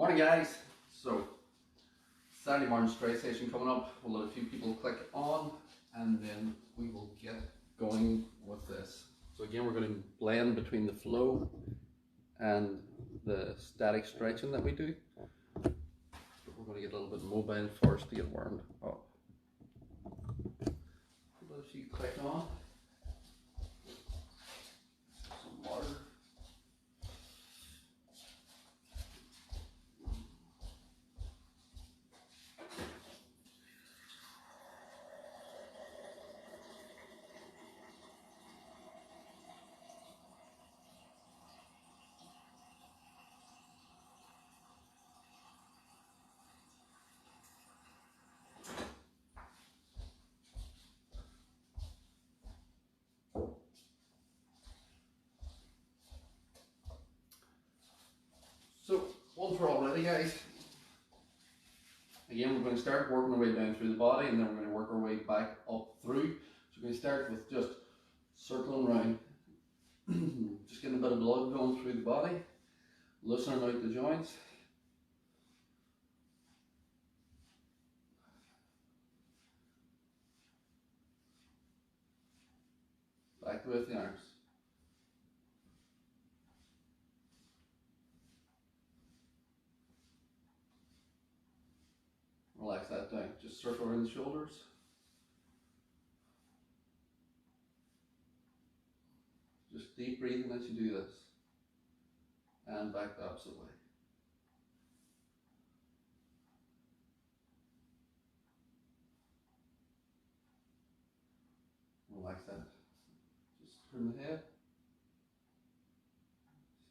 Morning guys, so Saturday morning straight session coming up. We'll let a few people click on and then we will get going with this. So again, we're going to blend between the flow and the static stretching that we do. But we're going to get a little bit mobile first to get warmed up. Let a few click on. Some water. So once we're all ready guys, again we're going to start working our way down through the body and then we're going to work our way back up through. So we're going to start with just circling around, just getting a bit of blood going through the body, loosening out the joints. Back with the arms. Relax that down. Just circle around the shoulders. Just deep breathing as you do this. And back the opposite way. Relax that. Just turn the head.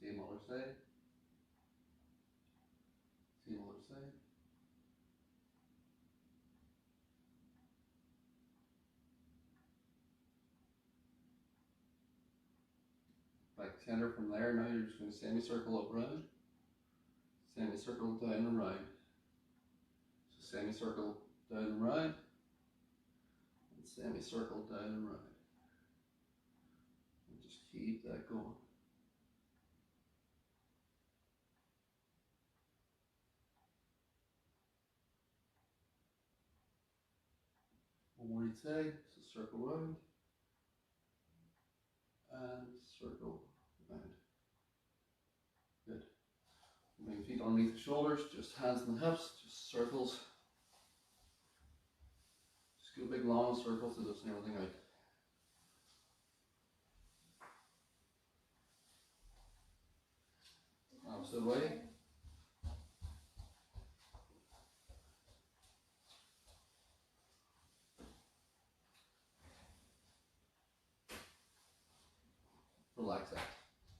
Same other side. Same other side. Back center from there. Now you're just going to semicircle up round. Semicircle down and round. So semicircle down and round. And semicircle down and round. And just keep that going. One more each side, so circle round and circle round. Good. Bring feet underneath the shoulders, just hands on the hips, just circles. Just go big long circles to loosen everything out. Opposite way. Relax that.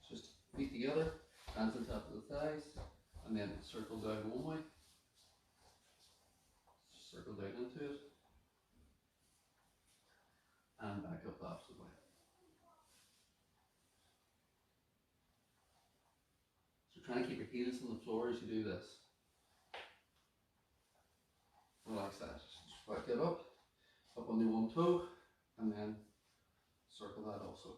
Just feet together, hands on top of the thighs, and then circle down one way. Circle down into it. And back up the opposite way. So try and keep your heels on the floor as you do this. Relax that. Just back it up on the one toe, and then circle that also.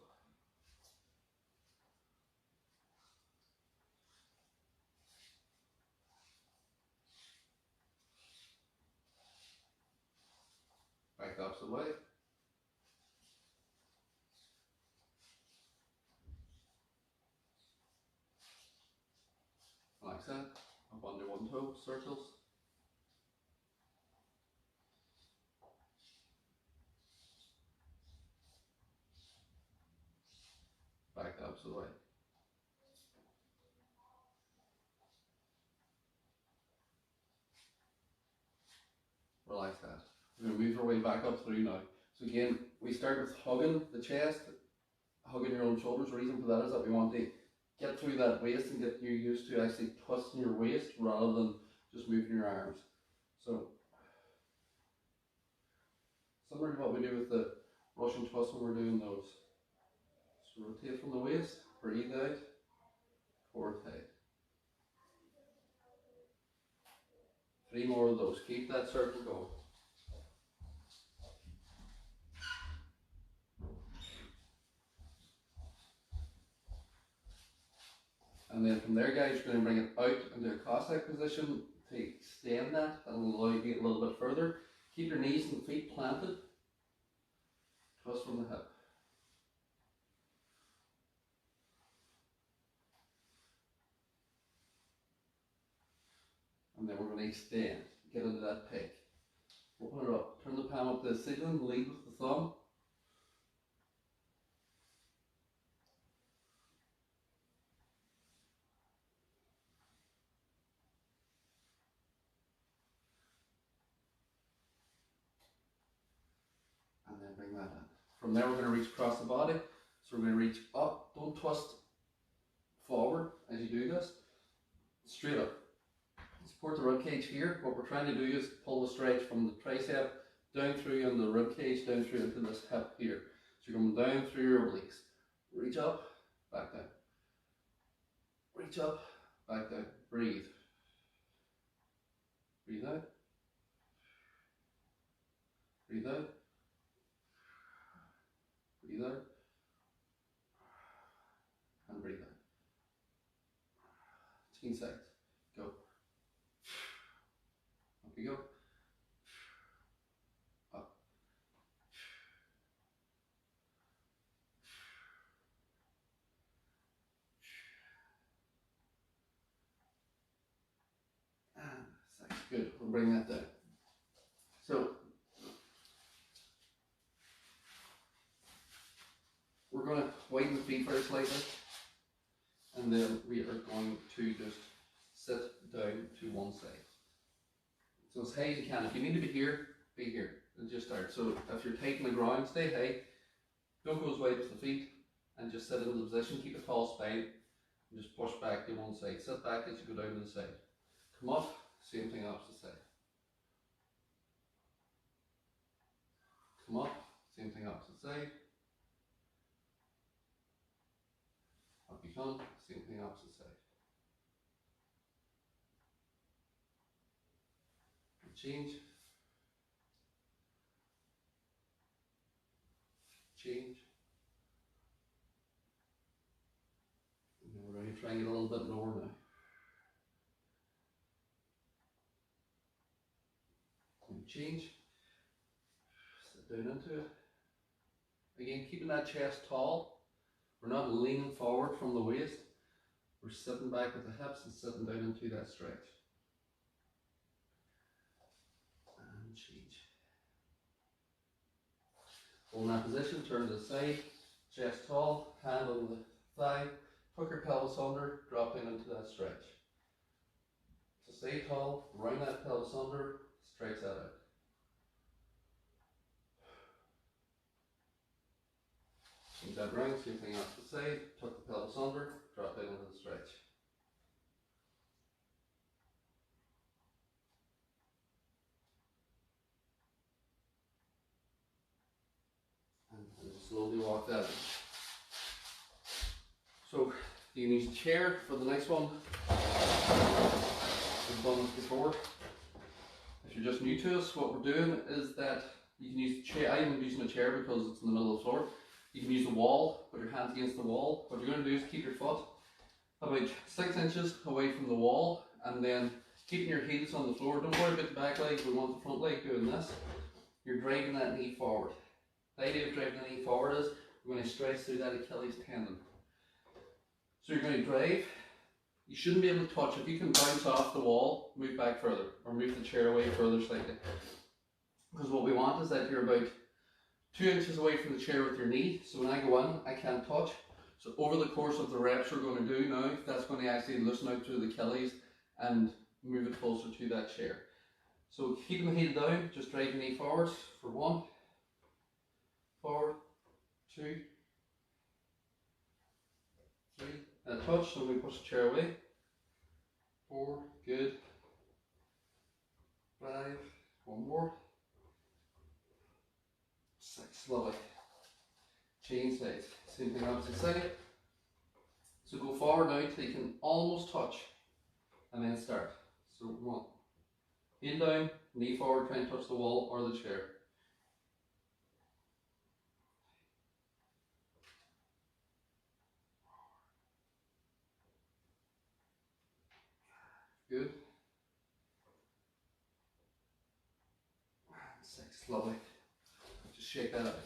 Back the opposite way. Relax that. Up under one toe, circles. Back the opposite way. Relax that. We're going to move our way back up through now. So again, we start with hugging the chest, hugging your own shoulders. The reason for that is that we want to get through that waist and get you used to actually twisting your waist rather than just moving your arms. So, similar to what we do with the Russian twist when we're doing those. So rotate from the waist, breathe out, core tight. 3 more of those. Keep that circle going. And then from from there, guys, you're going to bring it out into a Cossack position to extend that and allow you to get a little bit further. Keep your knees and feet planted. Twist from the hip. And then we're going to extend, get into that peg. Open it up, turn the palm up to the ceiling, lead with the thumb. And then bring that in. From there we're going to reach across the body. So we're going to reach up, don't twist forward as you do this, straight up. Support the rib cage here. What we're trying to do is pull the stretch from the tricep down through into the rib cage, down through into this hip here. So you're going down through your obliques. Reach up, back down. Reach up, back down. Breathe. Breathe out. Breathe out. Breathe out. And breathe out. 15 seconds. Go. Up you go. Up. And 6. Good. We'll bring that down. So we're going to widen the feet very slightly, and then we are going to just sit down to one side. So as high as you can. If you need to be here, and just start. So if you're tight on the ground, stay high. Don't go as wide as the feet, and just sit in the position. Keep a tall spine, and just push back to one side. Sit back as you go down to the side. Come up, same thing opposite side. Come up, same thing opposite side. Up you come, same thing opposite side. And change. Change. And then we're going to try and get a little bit lower now. And change. Sit down into it. Again, keeping that chest tall. We're not leaning forward from the waist. We're sitting back with the hips and sitting down into that stretch. And change. Hold that position, turn to the side, chest tall, hand on the thigh, tuck your pelvis under, drop in into that stretch. So stay tall, round that pelvis under, stretch that out. Change that round, same thing off the side, tuck the pelvis under, drop in into the stretch. And slowly walk that in. So you can use a chair for the next one. We've done this before. If you're just new to us, what we're doing is that you can use the chair. I'm using a chair because it's in the middle of the floor. You can use the wall, put your hands against the wall. What you're going to do is keep your foot about 6 inches away from the wall, and then keeping your heels on the floor. Don't worry about the back leg, we want the front leg doing this. You're driving that knee forward. The idea of driving the knee forward is we're going to stretch through that Achilles tendon. So you're going to drive. You shouldn't be able to touch. If you can bounce off the wall, move back further, or move the chair away further slightly. Because what we want is that you're about 2 inches away from the chair with your knee. So when I go in, I can't touch. So over the course of the reps we're going to do now, that's going to actually loosen out through the Achilles and move it closer to that chair. So keeping the heel down, just drive the knee forwards for 1, forward, 2, 3, and a touch, so we push the chair away. 4, good. 5, one more. 6, lovely. Change sides, same thing opposite side. So go forward now till you can almost touch, and then start. So 1, heel down, knee forward, try and touch the wall or the chair. 2, Good. 6, lovely. Just shake that out.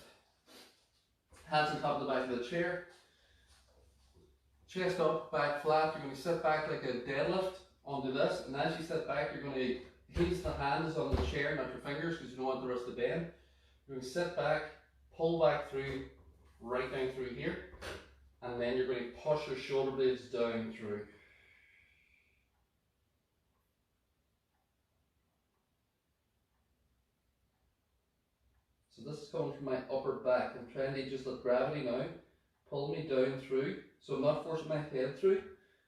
Hands on top of the back of the chair. Chest up, back flat. You're going to sit back like a deadlift onto this, and as you sit back, you're going to place the hands on the chair, not your fingers, because you don't want the wrist to bend. You're going to sit back, pull back through, right down through here, and then you're going to push your shoulder blades down through. So this is coming from my upper back. I'm trying to just let gravity now pull me down through. So I'm not forcing my head through.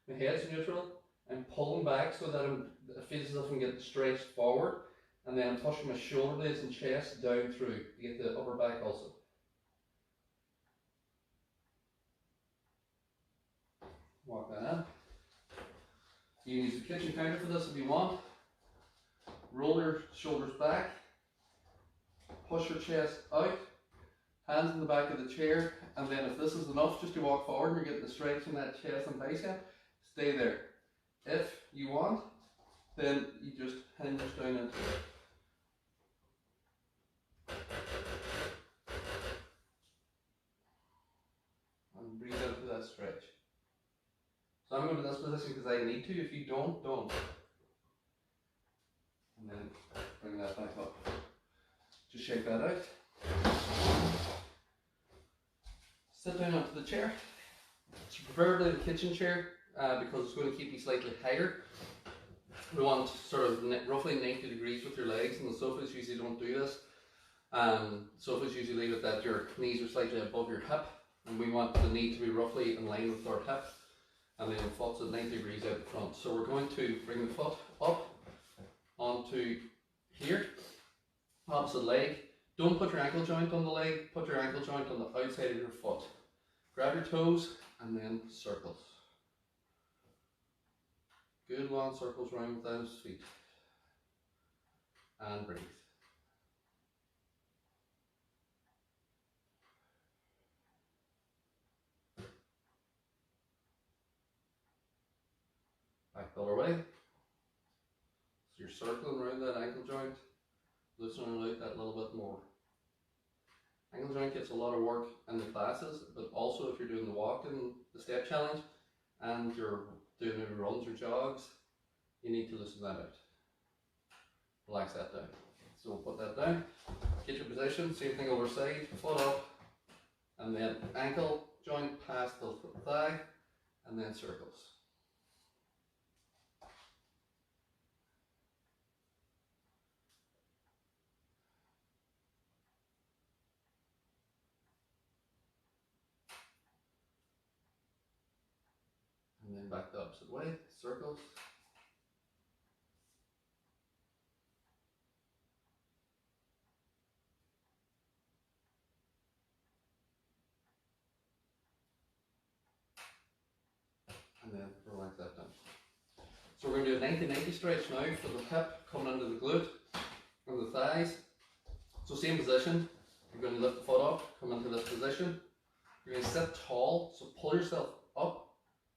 My head's neutral. I'm pulling back so that it feels as if I'm getting stretched forward. And then I'm pushing my shoulder blades and chest down through to get the upper back also. Walk that in. You can use the kitchen counter for this if you want. Roll your shoulders back. Push your chest out. Hands in the back of the chair. And then if this is enough just to walk forward and you're getting the stretch in that chest and bicep, stay there. If you want, then you just hinge down into it. And breathe into that stretch. So I'm going to this position because I need to. If you don't, don't. And then bring that back up. Just shake that out. Sit down onto the chair. It's preferably the kitchen chair because it's going to keep you slightly higher. We want sort of roughly 90 degrees with your legs, and the sofas usually don't do this. Sofas usually leave it that your knees are slightly above your hip, and we want the knee to be roughly in line with our hip, and then the foot's at 90 degrees out the front. So we're going to bring the foot up onto here, opposite leg. Don't put your ankle joint on the leg, put your ankle joint on the outside of your foot. Grab your toes and then circles. Good long circles around with those feet. And breathe. Back the other way. So you're circling around that ankle joint, loosening it out that little bit more. Ankle joint gets a lot of work in the classes, but also if you're doing the walk and the step challenge and you're doing maybe runs or jogs, you need to loosen that out. Relax that down. So we'll put that down, get your position, same thing over side, foot up, and then ankle joint past the thigh, and then circles. And then back the opposite way, circles. And then relax that down. So we're going to do a 90-90 stretch now for the hip coming under the glute and the thighs. So same position, you're going to lift the foot up, come into this position. You're going to sit tall, so pull yourself up,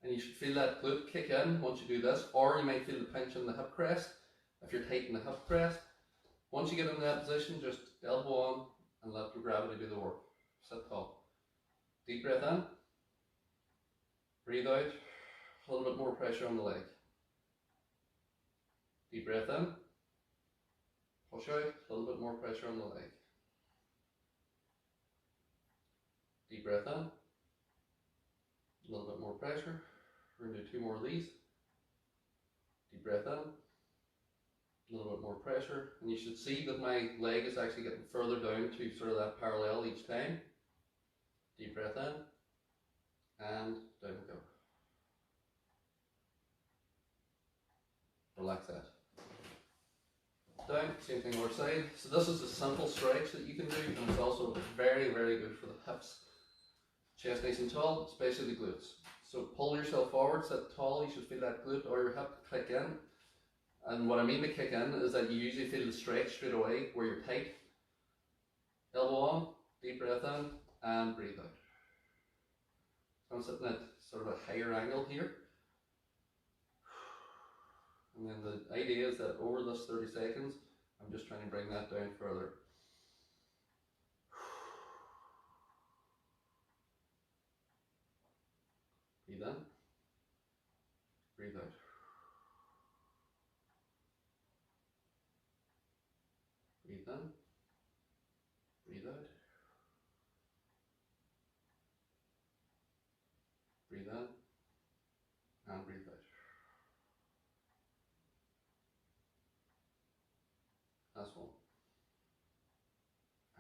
and you should feel that glute kick in once you do this, or you might feel the pinch in the hip crest if you're tight in the hip crest. Once you get into that position, just elbow on and let your gravity do the work. Sit tall. Deep breath in, breathe out, a little bit more pressure on the leg. Deep breath in, push out, a little bit more pressure on the leg. Deep breath in, a little bit more pressure. We're going to do 2 more of these. Deep breath in, a little bit more pressure, and you should see that my leg is actually getting further down to sort of that parallel each time. Deep breath in, and down we go. Relax that. Down, same thing over side. So this is a simple stretch that you can do, and it's also very, very good for the hips. Chest nice and tall, especially the glutes. So pull yourself forward, sit tall, you should feel that glute or your hip kick in. And what I mean by kick in is that you usually feel the stretch straight away where you're tight. Elbow on, deep breath in, and breathe out. So I'm sitting at sort of a higher angle here. And then the idea is that over this 30 seconds, I'm just trying to bring that down further. Breathe in, breathe out. Breathe in, breathe out. Breathe in and breathe out. Last one.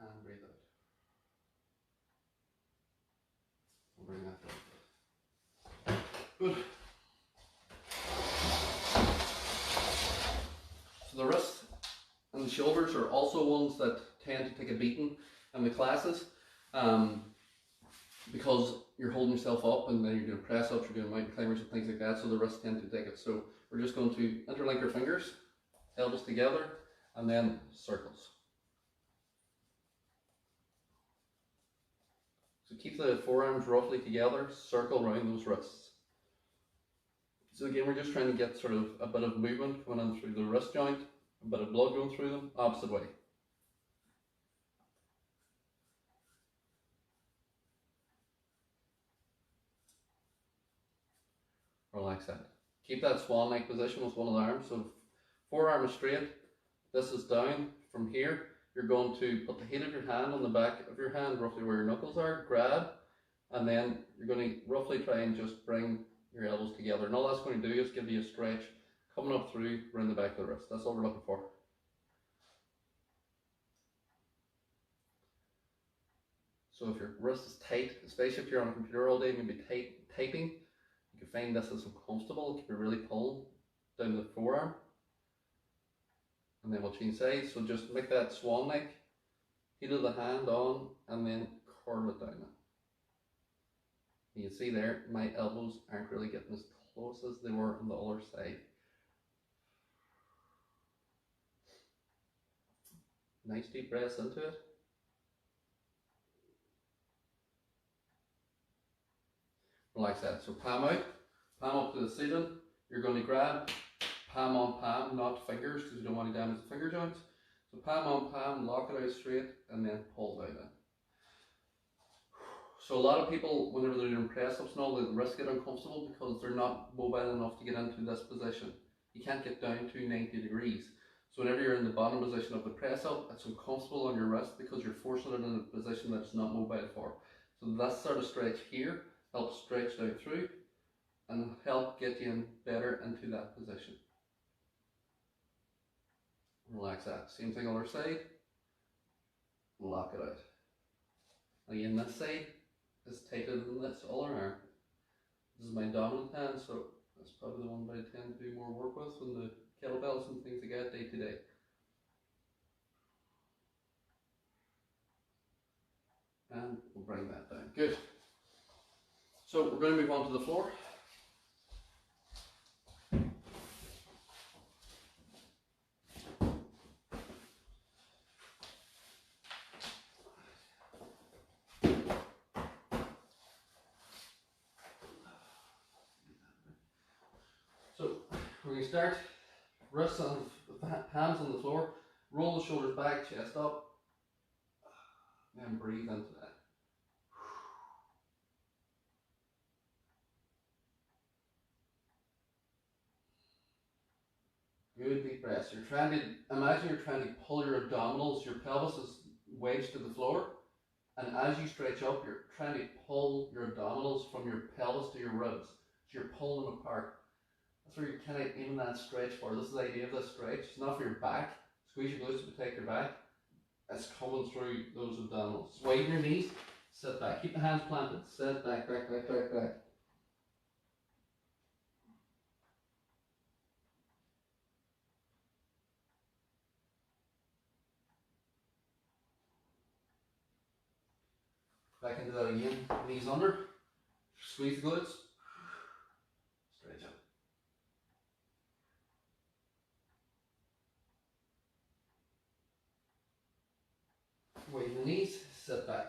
And breathe out. We'll bring that down. Good. So the wrists and the shoulders are also ones that tend to take a beating in the classes, because you're holding yourself up and then you're doing press ups, you're doing mountain climbers and things like that, so the wrists tend to take it. So we're just going to interlink our fingers, elbows together, and then circles. So keep the forearms roughly together, circle around those wrists. So again, we're just trying to get sort of a bit of movement going in through the wrist joint, a bit of blood going through them, opposite way. Relax that. Keep that swan neck position with one of the arms. So forearm is straight, this is down. From here, you're going to put the heel of your hand on the back of your hand, roughly where your knuckles are, grab, and then you're going to roughly try and just bring your elbows together. And all that's going to do is give you a stretch coming up through around the back of the wrist. That's all we're looking for. So if your wrist is tight, especially if you're on a computer all day, maybe typing, you can find this is uncomfortable. Keep it really pulled down the forearm. And then we'll change sides. So just make that swan neck, heel of the hand on, and then curl it down. You can see there, my elbows aren't really getting as close as they were on the other side. Nice deep breaths into it. Relax that. So palm out, palm up to the ceiling. You're going to grab palm on palm, not fingers, because you don't want to damage the finger joints. So palm on palm, lock it out straight, and then pull down it. So a lot of people, whenever they're doing press ups and all, the wrists get uncomfortable because they're not mobile enough to get into this position. You can't get down to 90 degrees. So whenever you're in the bottom position of the press up, it's uncomfortable on your wrist because you're forcing it in a position that it's not mobile for. So this sort of stretch here helps stretch down through and help get you in better into that position. Relax that. Same thing other side. Lock it out. Again, this side is tighter than this other arm. This is my dominant hand, so that's probably the one that I tend to do more work with on the kettlebells and things like that day to day. And we'll bring that down. Good. So we're going to move on to the floor. So we're going to start, wrists and hands on the floor, roll the shoulders back, chest up, and breathe into that. Good deep breaths. You're trying to, imagine you're trying to pull your abdominals, your pelvis is wedged to the floor, and as you stretch up, you're trying to pull your abdominals from your pelvis to your ribs. So you're pulling them apart. That's where you're kind of aiming that stretch for. This is the idea of this stretch. It's not for your back. Squeeze your glutes to protect your back. It's coming through those abdominals. Widen your knees, sit back. Keep the hands planted. Sit back, back, back, back, back. Back into that again. Knees under. Squeeze the glutes. Stretch up. Widen the knees. Sit back.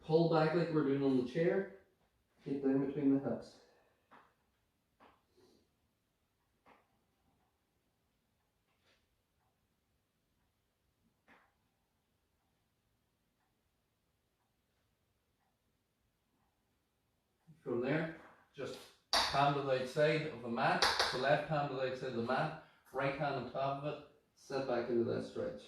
Pull back like we're doing on the chair. Get down between the hips. From there, just hand to the outside of the mat, so left hand to the outside of the mat, right hand on top of it, sit back into that stretch.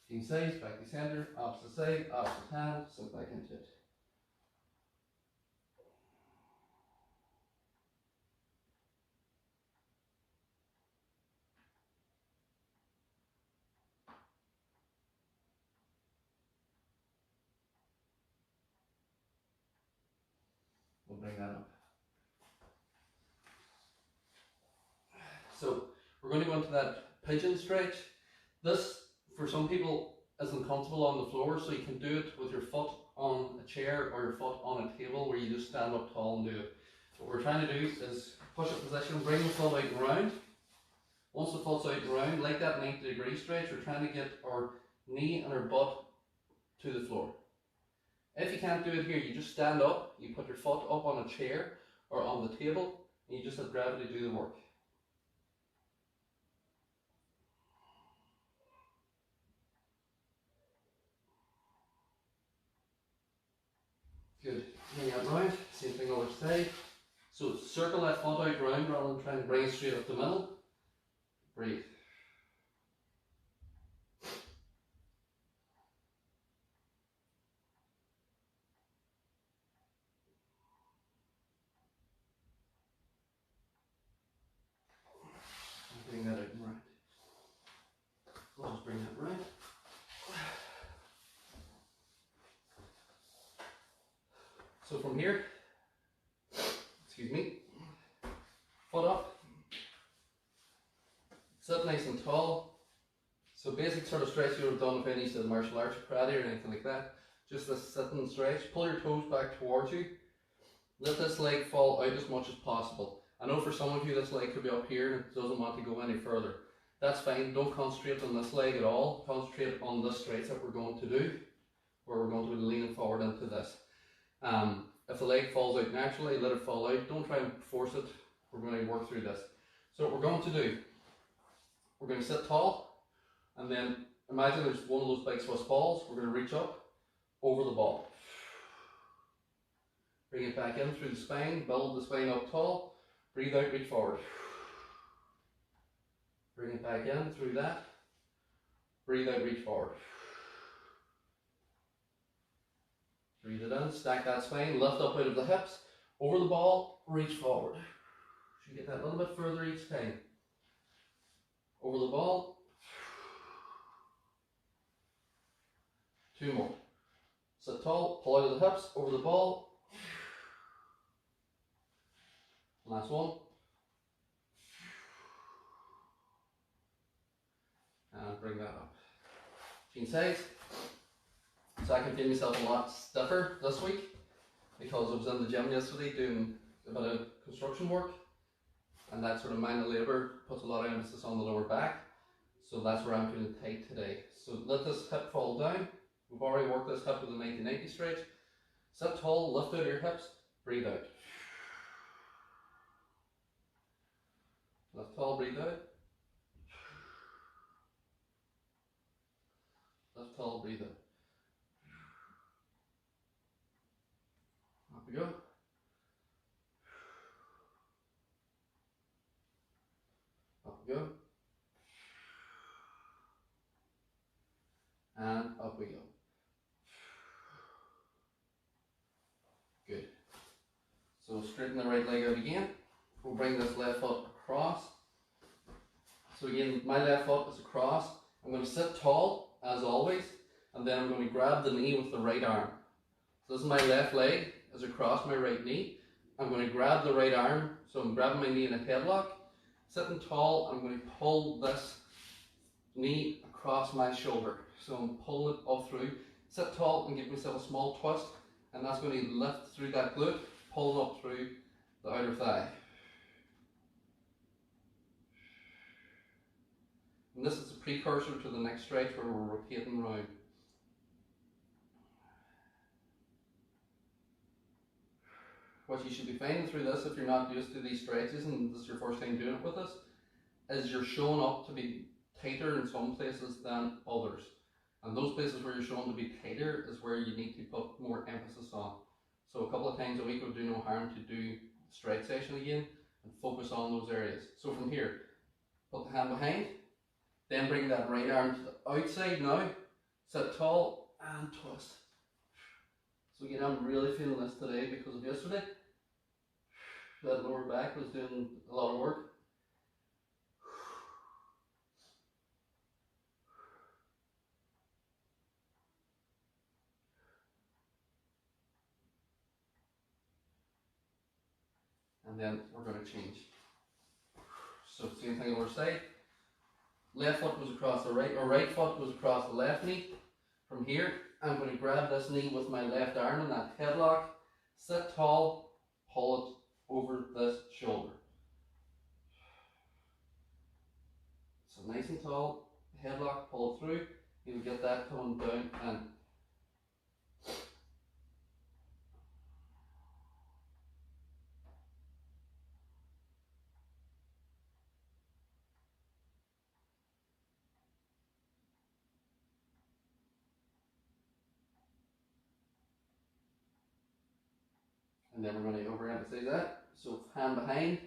Same sides, back to center, opposite side, opposite hand, sit back into it. We'll bring that up. So we're going to go into that pigeon stretch. This, for some people, isn't comfortable on the floor, so you can do it with your foot on a chair or your foot on a table where you just stand up tall and do it. So what we're trying to do is push-up position, bring the foot out and round. Once the foot's out and round, like that 90-degree stretch, we're trying to get our knee and our butt to the floor. If you can't do it here, you just stand up, you put your foot up on a chair or on the table, and you just let gravity do the work. Good. Bring that round, same thing other side. So circle that foot out round rather than trying to bring it straight up the middle. Breathe. Bring that out and round. We'll just bring that round. So from here, excuse me, foot up, sit nice and tall. So basic sort of stretch you would have done if any sort of martial arts or karate or anything like that. Just this sitting stretch, pull your toes back towards you. Let this leg fall out as much as possible. I know for some of you this leg could be up here and it doesn't want to go any further. That's fine, don't concentrate on this leg at all. Concentrate on this stretch that we're going to do, where we're going to be leaning forward into this. If the leg falls out naturally, let it fall out. Don't try and force it. We're going to work through this. So what we're going to do, we're going to sit tall, and then imagine there's one of those big Swiss balls. We're going to reach up over the ball. Bring it back in through the spine, build the spine up tall, breathe out, reach forward. Bring it back in through that, breathe out, reach forward. Breathe it in, stack that spine, lift up out of the hips, over the ball, reach forward. You get that a little bit further each time. Over the ball. 2 more. Sit tall, pull out of the hips, over the ball. Last one. And bring that up. Change sides. So I can feel myself a lot stiffer this week because I was in the gym yesterday doing a bit of construction work, and that sort of manual labour puts a lot of emphasis on the lower back. So that's where I'm feeling tight today. So let this hip fall down. We've already worked this hip with a 90-90 stretch. Sit tall, lift out your hips, breathe out. Lift tall, breathe out. Lift tall, breathe out. Up we go. Up we go. And up we go. Good. So straighten the right leg out again. We'll bring this left foot across. So again, my left foot is across. I'm going to sit tall, as always, and then I'm going to grab the knee with the right arm. So this is my left leg is across my right knee. I'm going to grab the right arm, so I'm grabbing my knee in a headlock. Sitting tall, I'm going to pull this knee across my shoulder. So I'm pulling it up through. Sit tall and give myself a small twist, and that's going to lift through that glute, pulling up through the outer thigh. And this is a precursor to the next stretch where we're rotating round. what you should be finding through this, if you're not used to these stretches and this is your first time doing it with us, is you're showing up to be tighter in some places than others. And those places where you're shown to be tighter is where you need to put more emphasis on. So a couple of times a week would do no harm to do stretch session again and focus on those areas. So from here, put the hand behind, then bring that right arm to the outside now, sit tall and twist. So again, I'm really feeling this today because of yesterday. That lower back was doing a lot of work. And then we're going to change. So same thing over side. Left foot goes across the right, or right foot goes across the left knee. From here, I'm going to grab this knee with my left arm in that headlock, sit tall, pull it over this shoulder. So nice and tall, headlock, pull it through. You'll get that coming down and then we're going to overemphasize that. So hand behind,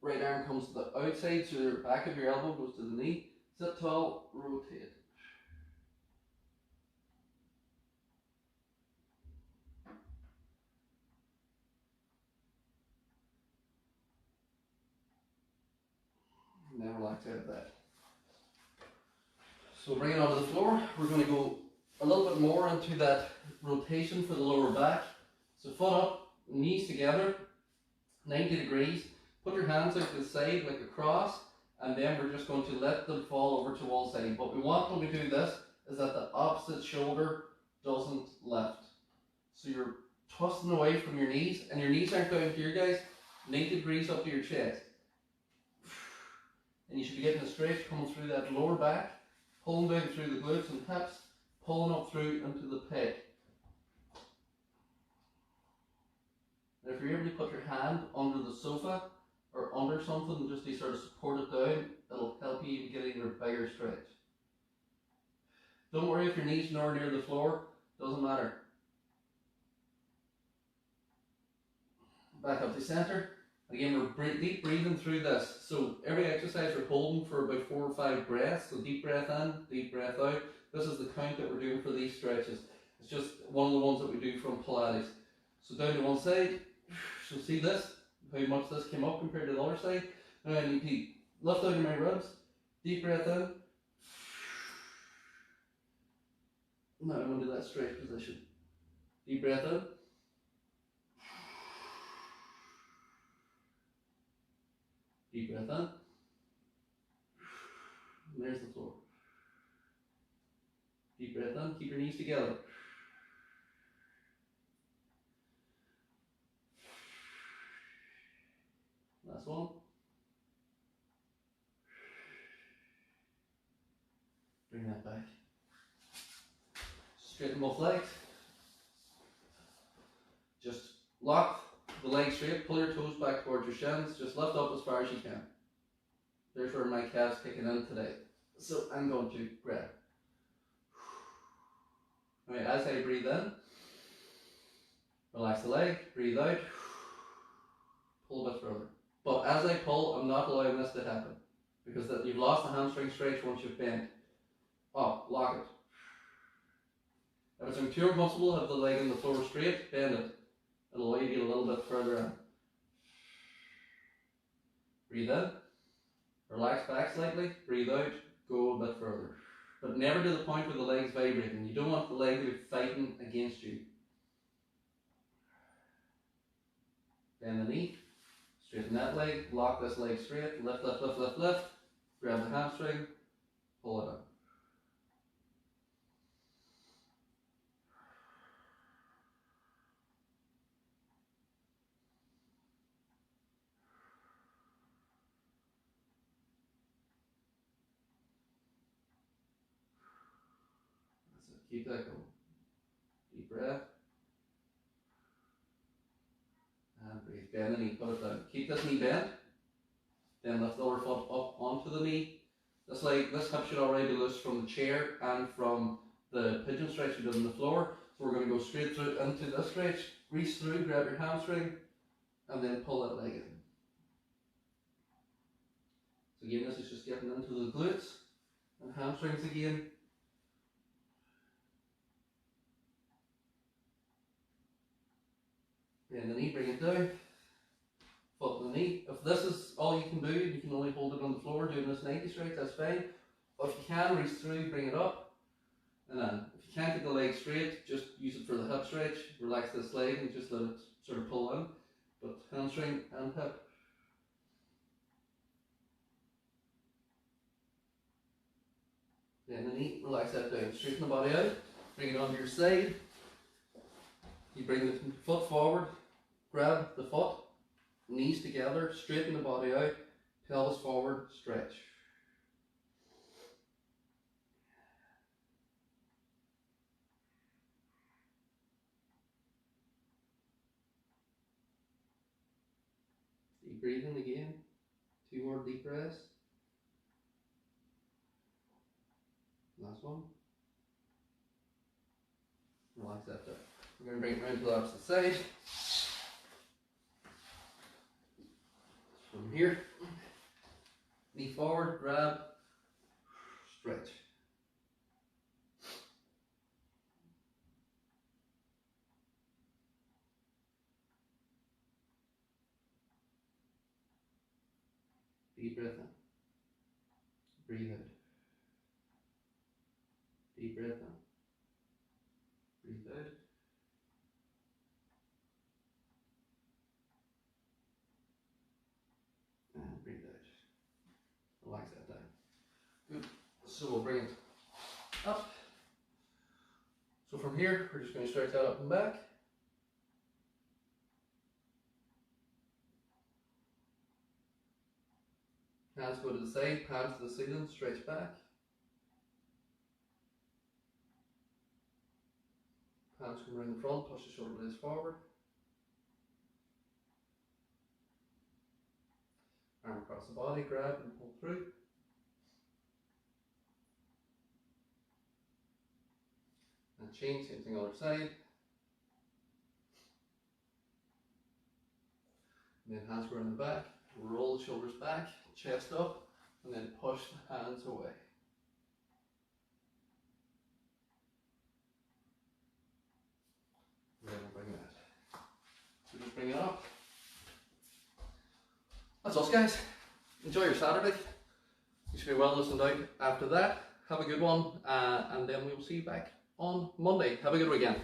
right arm comes to the outside, so the back of your elbow goes to the knee. Sit tall, rotate. And then relax out of that. So bring it onto the floor. We're going to go a little bit more into that rotation for the lower back. So foot up, knees together, 90 degrees. Put your hands out to the side like a cross, and then we're just going to let them fall over to one side. What we want when we do this is that the opposite shoulder doesn't lift. So you're twisting away from your knees, and your knees aren't down here, guys. 90 degrees up to your chest. And you should be getting a stretch coming through that lower back, pulling down through the glutes and hips, pulling up through into the pec. And if you're able to put your hand under the sofa or under something just to sort of support it down, it'll help you get even a bigger stretch. Don't worry if your knees are nowhere near the floor, doesn't matter. Back up to center. Again, we're deep breathing through this. So every exercise we're holding for about 4 or 5 breaths. So deep breath in, deep breath out. This is the count that we're doing for these stretches. It's just one of the ones that we do from Pilates. So down to one side. So see this, how much this came up compared to the other side. Now I need to lift out of my ribs. Deep breath in. Now I'm going to do that stretch position. Deep breath in. Deep breath in. And there's the floor. Deep breath in. Keep your knees together. Last one. Bring that back. Straighten both legs. Just lock the legs straight, pull your toes back towards your shins, just lift up as far as you can. There's where my calf's kicking in today. So I'm going to grab. Alright, as I breathe in, relax the leg, breathe out, pull a bit further. But as I pull, I'm not allowing this to happen, because you've lost the hamstring stretch once you've bent. Up, lock it. If it's too uncomfortable, have the leg on the floor straight, bend it. It'll allow you to get a little bit further in. Breathe in, relax back slightly, breathe out, go a bit further. But never to the point where the leg's vibrating. You don't want the leg to be fighting against you. Bend the knee, straighten that leg, lock this leg straight, lift, lift, lift, lift, lift, grab the hamstring, pull it up. Keep that going. Deep breath. And breathe. bend the knee, put it down. Keep this knee bent, then lift the other foot up onto the knee. This hip should already be loose from the chair and from the pigeon stretch you did on the floor. So we're going to go straight through into this stretch, reach through, grab your hamstring, and then pull that leg in. So again, this is just getting into the glutes and hamstrings again. Bend the knee, bring it down. Foot in the knee. If this is all you can do, you can only hold it on the floor doing this 90 stretch, that's fine. But if you can, reach through, bring it up. And then, if you can't get the leg straight, just use it for the hip stretch. Relax this leg and just let it sort of pull in. But hamstring and hip. Then the knee, relax that down. Straighten the body out. Bring it onto your side. You bring the foot forward. Grab the foot. Knees together. Straighten the body out. Pelvis forward. Stretch. Deep breathing again. 2 more deep breaths. Last one. Relax that down. We're going to bring it around to the opposite side. From here, knee forward, grab, stretch. Deep breath in. Breathe out. Deep breath in. Breathe out. And breathe out. Relax that down. Good. So we'll bring it up. So from here, we're just going to stretch that up and back. Hands go to the side, palms to the ceiling, stretch back. Hands come around the front, push the shoulder blades forward. Arm across the body, grab and pull through. And change, same thing other side. And then hands go around the back, roll the shoulders back, chest up, and then push the hands away. Then we'll bring that. So just bring it up. That's us, guys. Enjoy your Saturday. You should be well listened out after that. Have a good one, and then we will see you back on Monday. Have a good weekend.